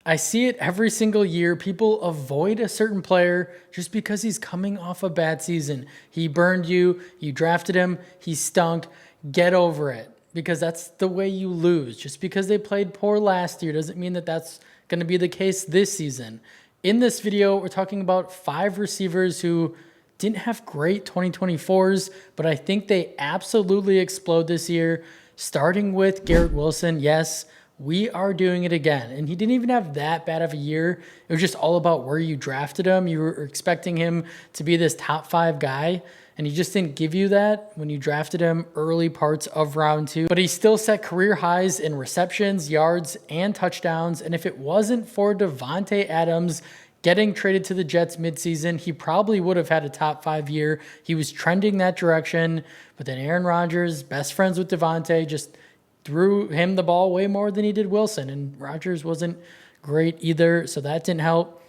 I see it every single year. People avoid a certain player just because he's coming off a bad season. He burned you, you drafted him, he stunk. Get over it, because that's the way you lose. Just because they played poor last year doesn't mean that that's going to be the case this season. In this video, we're talking about 5 receivers who didn't have great 2024s, but I think they absolutely explode this year, starting with Garrett Wilson. Yes, we are doing it again. And he didn't even have that bad of a year. It was just all about where you drafted him. You were expecting him to be this top 5 guy, and he just didn't give you that when you drafted him early parts of round 2. But he still set career highs in receptions, yards, and touchdowns. And if it wasn't for Davante Adams getting traded to the Jets midseason, he probably would have had a top 5 year. He was trending that direction. But then Aaron Rodgers, best friends with Davante, just threw him the ball way more than he did Wilson. And Rodgers wasn't great either, so that didn't help.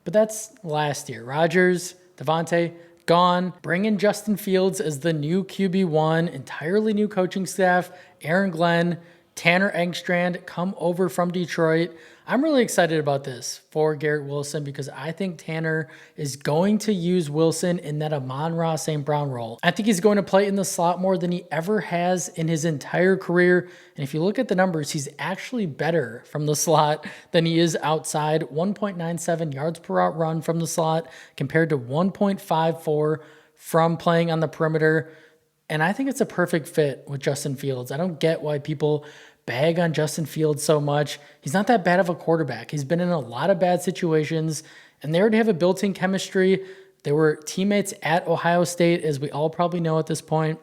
But that's last year. Rodgers, Davante, gone. Bring in Justin Fields as the new QB1, entirely new coaching staff. Aaron Glenn, Tanner Engstrand come over from Detroit. I'm really excited about this for Garrett Wilson because I think Tanner is going to use Wilson in that Amon-Ra St. Brown role. I think he's going to play in the slot more than he ever has in his entire career. And if you look at the numbers, he's actually better from the slot than he is outside. 1.97 yards per route run from the slot compared to 1.54 from playing on the perimeter. And I think it's a perfect fit with Justin Fields. I don't get why people bag on Justin Fields so much. He's not that bad of a quarterback. He's been in a lot of bad situations, and they already have a built-in chemistry. They were teammates at Ohio State, as we all probably know at this point.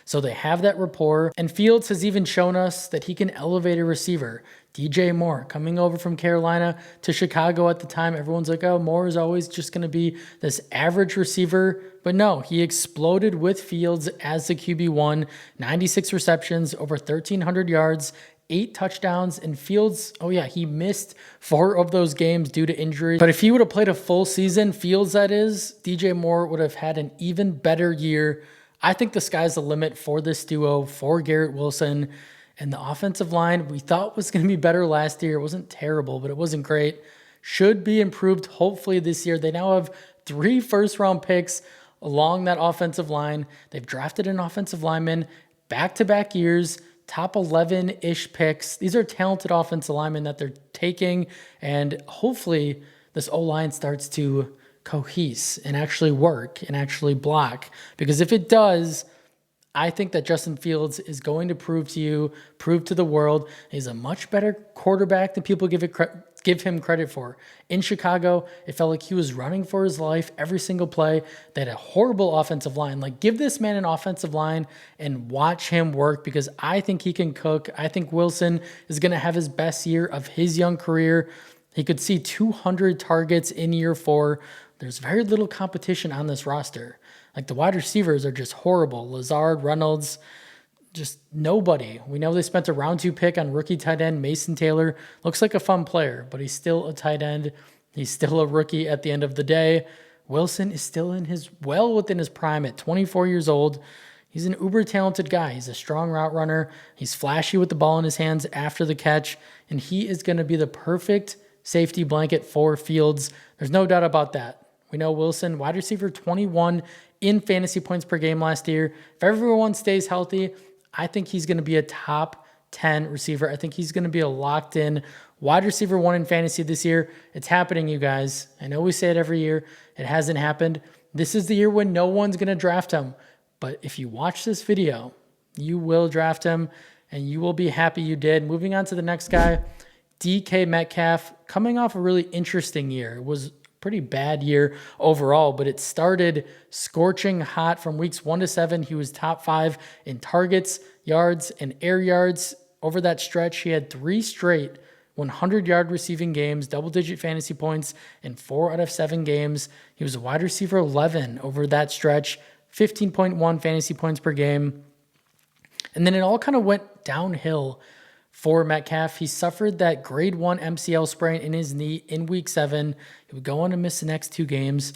So they have that rapport. And Fields has even shown us that he can elevate a receiver. DJ Moore coming over from Carolina to Chicago at the time. Everyone's like, oh, Moore is always just going to be this average receiver. But no, he exploded with Fields as the QB1. 96 receptions, over 1,300 yards, 8 touchdowns. And Fields, oh yeah, he missed 4 of those games due to injury. But if he would have played a full season, Fields that is, DJ Moore would have had an even better year. I think the sky's the limit for this duo, for Garrett Wilson. And the offensive line we thought was going to be better last year. It wasn't terrible, but it wasn't great. Should be improved hopefully this year. They now have 3 first-round picks along that offensive line. They've drafted an offensive lineman back-to-back years, top 11-ish picks. These are talented offensive linemen that they're taking, and hopefully this O-line starts to cohese and actually work and actually block. Because if it does, I think that Justin Fields is going to prove to you, prove to the world, he's a much better quarterback than people give him credit for. In Chicago, it felt like he was running for his life every single play. They had a horrible offensive line. Like, give this man an offensive line and watch him work, because I think he can cook. I think Wilson is going to have his best year of his young career. He could see 200 targets in year 4. There's very little competition on this roster. Like, the wide receivers are just horrible. Lazard, Reynolds, just nobody. We know they spent a round 2 pick on rookie tight end Mason Taylor. Looks like a fun player, but he's still a tight end. He's still a rookie at the end of the day. Wilson is still well within his prime at 24 years old. He's an uber talented guy. He's a strong route runner. He's flashy with the ball in his hands after the catch, and he is going to be the perfect safety blanket for Fields. There's no doubt about that. We know Wilson, wide receiver 21 in fantasy points per game last year. If everyone stays healthy, I think he's going to be a top 10 receiver. I think he's going to be a locked-in wide receiver 1 in fantasy this year. It's happening, you guys. I know we say it every year. It hasn't happened. This is the year when no one's going to draft him. But if you watch this video, you will draft him, and you will be happy you did. Moving on to the next guy, DK Metcalf, coming off a really interesting year. It was pretty bad year overall, but it started scorching hot from weeks 1 to 7. He was top 5 in targets, yards, and air yards. Over that stretch, he had 3 straight 100-yard receiving games, double-digit fantasy points in 4 out of 7 games. He was a wide receiver 11 over that stretch, 15.1 fantasy points per game. And then it all kind of went downhill for Metcalf. He suffered that grade 1 MCL sprain in his knee in week 7. He would go on to miss the next 2 games.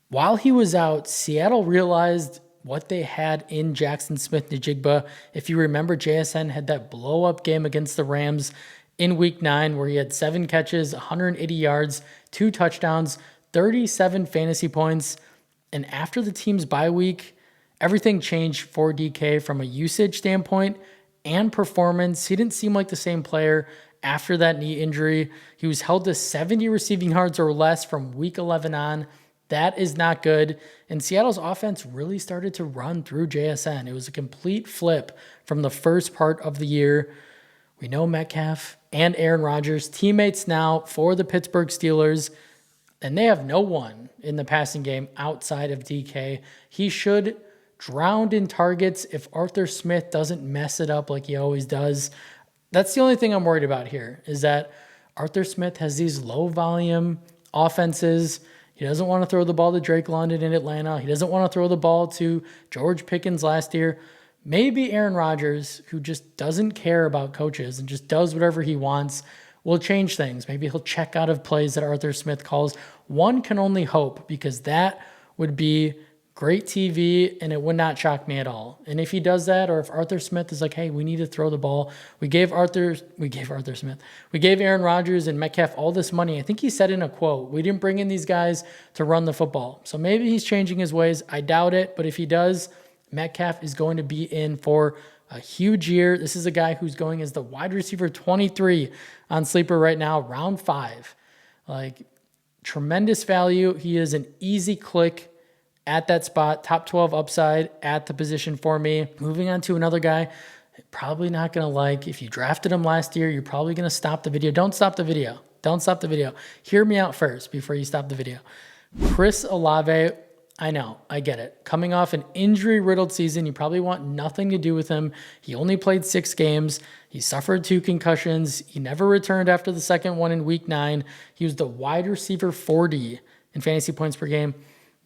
While he was out, Seattle realized what they had in Jackson Smith-Njigba. If you remember, JSN had that blow-up game against the Rams in week 9 where he had 7 catches, 180 yards, 2 touchdowns, 37 fantasy points. And after the team's bye week, everything changed for DK from a usage standpoint and performance. He didn't seem like the same player after that knee injury. He was held to 70 receiving yards or less from week 11 on. That is not good. And Seattle's offense really started to run through JSN. It was a complete flip from the first part of the year. We know Metcalf and Aaron Rodgers, teammates now for the Pittsburgh Steelers, and they have no one in the passing game outside of DK. He should drown in targets if Arthur Smith doesn't mess it up like he always does. That's the only thing I'm worried about here, is that Arthur Smith has these low volume offenses. He doesn't want to throw the ball to Drake London in Atlanta. He doesn't want to throw the ball to George Pickens last year. Maybe Aaron Rodgers, who just doesn't care about coaches and just does whatever he wants, will change things. Maybe he'll check out of plays that Arthur Smith calls. One can only hope, because that would be great TV and it would not shock me at all. And if he does that, or if Arthur Smith is like, hey, we need to throw the ball. We gave Aaron Rodgers and Metcalf all this money. I think he said in a quote, we didn't bring in these guys to run the football. So maybe he's changing his ways. I doubt it, but if he does, Metcalf is going to be in for a huge year. This is a guy who's going as the wide receiver 23 on Sleeper right now, round 5. Like, tremendous value. He is an easy click at that spot, top 12 upside at the position for me. Moving on to another guy, probably not going to like. If you drafted him last year, you're probably going to stop the video. Don't stop the video. Don't stop the video. Hear me out first before you stop the video. Chris Olave, I know, I get it. Coming off an injury-riddled season, you probably want nothing to do with him. He only played 6 games. He suffered 2 concussions. He never returned after the second one in week 9. He was the wide receiver 40 in fantasy points per game.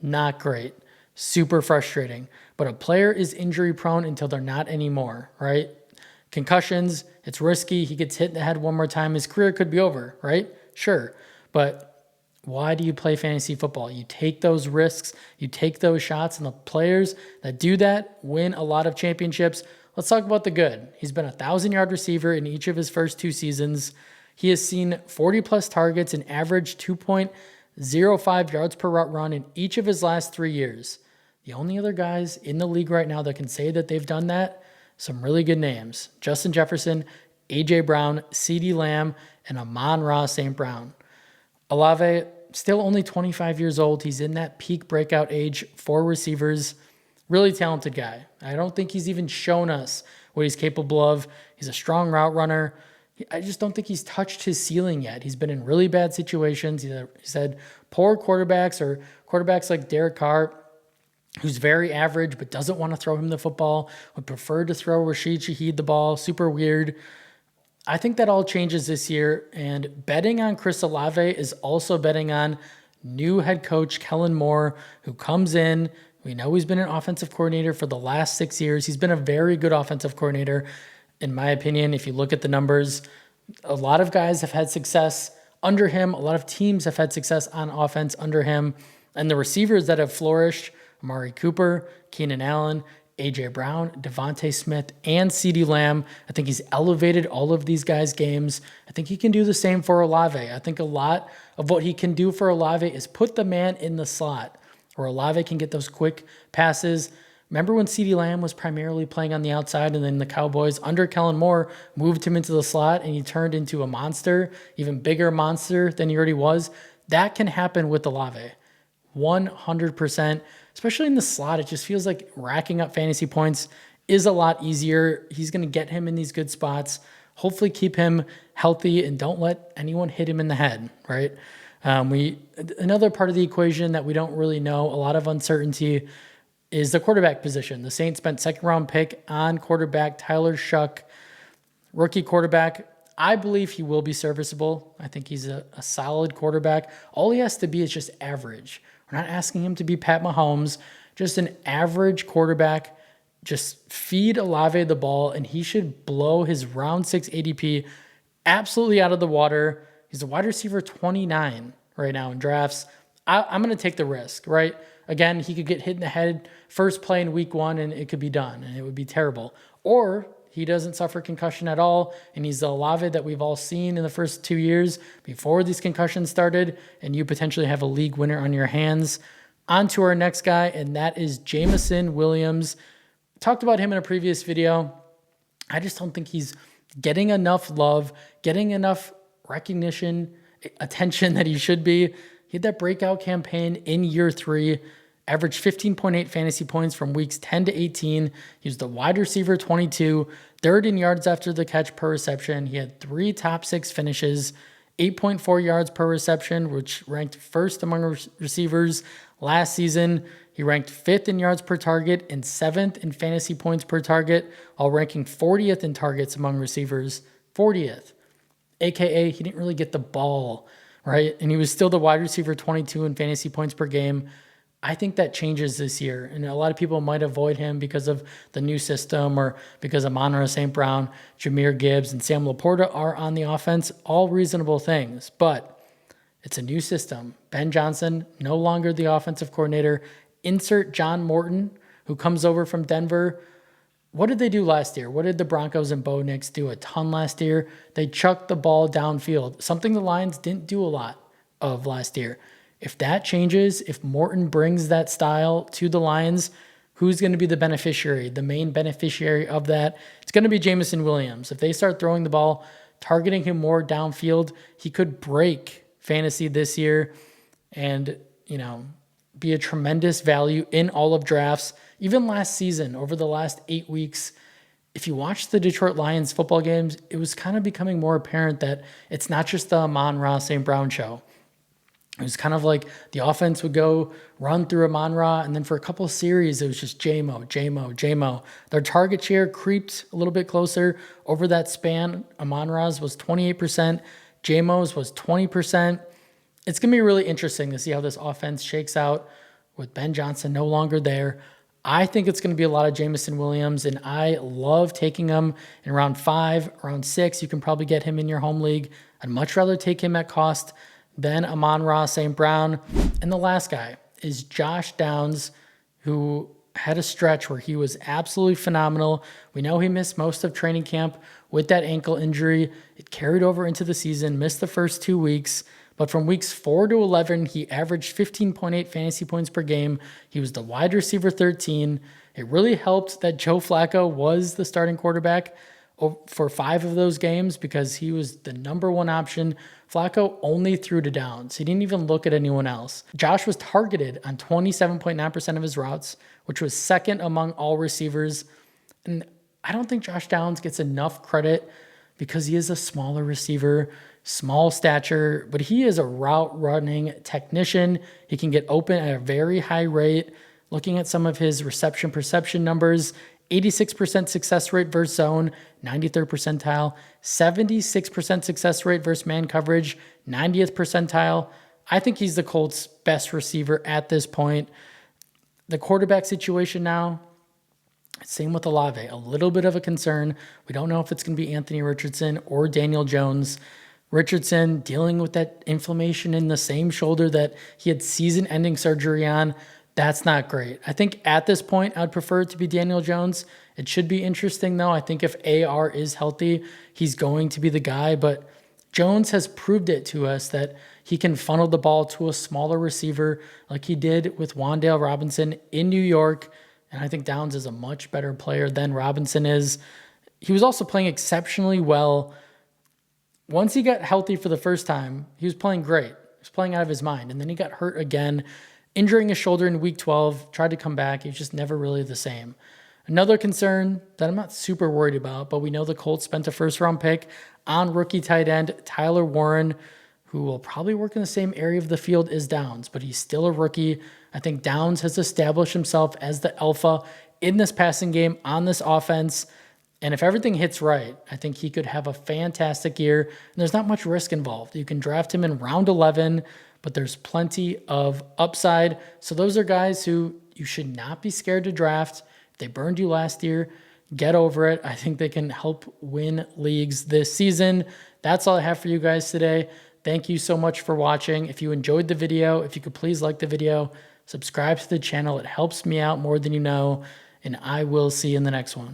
Not great. Super frustrating. But a player is injury-prone until they're not anymore, right? Concussions, it's risky. He gets hit in the head one more time. His career could be over, right? Sure. But why do you play fantasy football? You take those risks, you take those shots, and the players that do that win a lot of championships. Let's talk about the good. He's been a 1,000-yard receiver in each of his first 2 seasons. He has seen 40-plus targets and averaged 2.05 yards per route run in each of his last 3 years. The only other guys in the league right now that can say that they've done that, some really good names: Justin Jefferson, A.J. Brown, CeeDee Lamb, and Amon-Ra St. Brown. Olave, still only 25 years old. He's in that peak breakout age for receivers. Really talented guy. I don't think he's even shown us what he's capable of. He's a strong route runner. I just don't think he's touched his ceiling yet. He's been in really bad situations. He's had poor quarterbacks, or quarterbacks like Derek Carr, who's very average but doesn't want to throw him the football, would prefer to throw Rashid Shaheed the ball. Super weird. I think that all changes this year, and betting on Chris Olave is also betting on new head coach Kellen Moore, who comes in. We know he's been an offensive coordinator for the last 6 years. He's been a very good offensive coordinator, in my opinion. If you look at the numbers, a lot of guys have had success under him. A lot of teams have had success on offense under him. And the receivers that have flourished, Amari Cooper, Keenan Allen, A.J. Brown, Devontae Smith, and CeeDee Lamb. I think he's elevated all of these guys' games. I think he can do the same for Olave. I think a lot of what he can do for Olave is put the man in the slot, where Olave can get those quick passes. Remember when CeeDee Lamb was primarily playing on the outside, and then the Cowboys, under Kellen Moore, moved him into the slot, and he turned into a monster, even bigger monster than he already was? That can happen with Olave. 100%. Especially in the slot, it just feels like racking up fantasy points is a lot easier. He's going to get him in these good spots. Hopefully keep him healthy and don't let anyone hit him in the head, right? Another part of the equation that we don't really know, a lot of uncertainty, is the quarterback position. The Saints spent second-round pick on quarterback Tyler Shuck, rookie quarterback. I believe he will be serviceable. I think he's a solid quarterback. All he has to be is just average. We're not asking him to be Pat Mahomes, just an average quarterback. Just feed Olave the ball, and he should blow his round 6 ADP absolutely out of the water. He's a wide receiver 29 right now in drafts. I'm going to take the risk, right? Again, he could get hit in the head first play in week 1, and it could be done, and it would be terrible. Or He doesn't suffer concussion at all, and he's the Olave that we've all seen in the first 2 years before these concussions started, and you potentially have a league winner on your hands. On to our next guy, and that is Jameson Williams. Talked about him in a previous video. I just don't think he's getting enough love, getting enough recognition, attention that he should be. He had that breakout campaign in year 3, averaged 15.8 fantasy points from weeks 10 to 18. He was the wide receiver 22, third in yards after the catch per reception. He had 3 top 6 finishes, 8.4 yards per reception, which ranked first among receivers last season. He ranked 5th in yards per target and 7th in fantasy points per target, while ranking 40th in targets among receivers, 40th. AKA, he didn't really get the ball, right? And he was still the wide receiver 22 in fantasy points per game. I think that changes this year. And a lot of people might avoid him because of the new system or because Amon-Ra St. Brown, Jahmyr Gibbs, and Sam Laporta are on the offense. All reasonable things, but it's a new system. Ben Johnson, no longer the offensive coordinator. Insert John Morton, who comes over from Denver. What did they do last year? What did the Broncos and Bo Nix do a ton last year? They chucked the ball downfield, something the Lions didn't do a lot of last year. If that changes, if Morton brings that style to the Lions, who's going to be the beneficiary? The main beneficiary of that, it's going to be Jameson Williams. If they start throwing the ball, targeting him more downfield, he could break fantasy this year and, be a tremendous value in all of drafts. Even last season, over the last 8 weeks, if you watch the Detroit Lions football games, it was kind of becoming more apparent that it's not just the Amon-Ra St. Brown show. It was kind of like the offense would go run through Amon-Ra, and then for a couple of series, it was just J-Mo. Their target share creeped a little bit closer over that span. Amon-Ra's was 28%. J-Mo's was 20%. It's going to be really interesting to see how this offense shakes out with Ben Johnson no longer there. I think it's going to be a lot of Jameson Williams, and I love taking him in round 5, round 6. You can probably get him in your home league. I'd much rather take him at cost than Amon-Ra St. Brown. And the last guy is Josh Downs, who had a stretch where he was absolutely phenomenal. We know he missed most of training camp with that ankle injury. It carried over into the season, missed the first 2 weeks. But from weeks 4 to 11, he averaged 15.8 fantasy points per game. He was the wide receiver 13. It really helped that Joe Flacco was the starting quarterback for 5 of those games because he was the number 1 option. Flacco only threw to Downs. He didn't even look at anyone else. Josh was targeted on 27.9% of his routes, which was second among all receivers. And I don't think Josh Downs gets enough credit because he is a smaller receiver, small stature, but he is a route running technician. He can get open at a very high rate. Looking at some of his reception perception numbers, 86% success rate versus zone, 93rd percentile, 76% success rate versus man coverage, 90th percentile. I think he's the Colts' best receiver at this point. The quarterback situation now, same with Olave, a little bit of a concern. We don't know if it's going to be Anthony Richardson or Daniel Jones. Richardson dealing with that inflammation in the same shoulder that he had season-ending surgery on. That's not great. I think at this point, I'd prefer it to be Daniel Jones. It should be interesting, though. I think if AR is healthy, he's going to be the guy. But Jones has proved it to us that he can funnel the ball to a smaller receiver like he did with Wan'Dale Robinson in New York. And I think Downs is a much better player than Robinson is. He was also playing exceptionally well. Once he got healthy for the first time, he was playing great. He was playing out of his mind. And then he got hurt again, injuring his shoulder in week 12, tried to come back. He was just never really the same. Another concern that I'm not super worried about, but we know the Colts spent a first-round pick on rookie tight end Tyler Warren, who will probably work in the same area of the field as Downs, but he's still a rookie. I think Downs has established himself as the alpha in this passing game on this offense. And if everything hits right, I think he could have a fantastic year. And there's not much risk involved. You can draft him in round 11, but there's plenty of upside. So those are guys who you should not be scared to draft. If they burned you last year, get over it. I think they can help win leagues this season. That's all I have for you guys today. Thank you so much for watching. If you enjoyed the video, if you could please like the video, subscribe to the channel. It helps me out more than you know. And I will see you in the next one.